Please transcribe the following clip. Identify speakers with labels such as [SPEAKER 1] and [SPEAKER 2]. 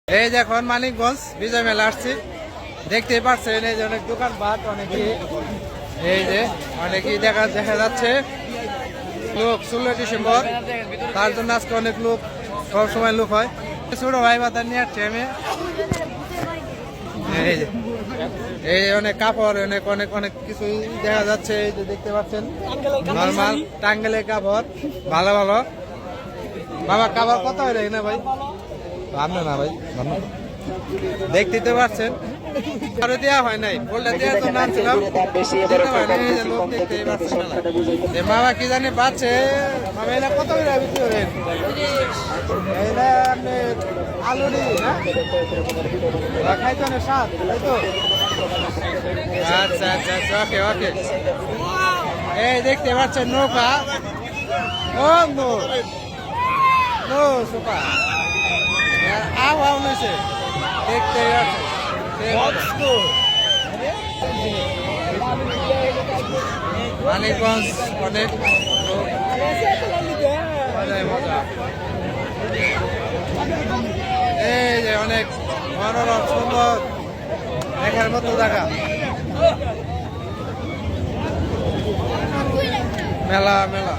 [SPEAKER 1] এই যে এখন মানিকগঞ্জ বিজয় মেলা আসছি, দেখতেই পাচ্ছেন এই যে অনেক দোকানপাট, অনেকই এই যে অনেকই দেখা যাচ্ছে লোক। 16 ডিসেম্বর, তার জন্য আজকে অনেক লোক, সব সময় লোক হয়। ছোট ভাই বাজার নিয়ে আসছি আমি। এই যে এই অনেক কাপড়, অনেক অনেক অনেক কিছুই দেখা যাচ্ছে। এই যে দেখতে পাচ্ছেন নর্মাল টাঙ্গেলের কাপড়, ভালো ভালো। বাবা কাপড় কত হয় না ভাই? ভাবনা না ভাই, দেখতে তো পাচ্ছেন আরো দেওয়া হয় নাই, বলটা দেওয়ার জন্য আনছিলাম, লোক দেখতেই পাচ্ছেন না। মামা কি জানি পাচ্ছে, মামা এলা কত করে বিক্রি করেন? এলা আপনি আলুরি না খাইতে অনেক স্বাদ, তাই তো? আচ্ছা আচ্ছা আচ্ছা, ওকে ওকে। এই দেখতে পাচ্ছেন নৌকা, ও নো নো সোপা আও আও নইছে, দেখতে মানিকগঞ্জ অনেক মজা। এই যে অনেক মনোরম সুন্দর দেখার মতো জায়গা। মেলা মেলা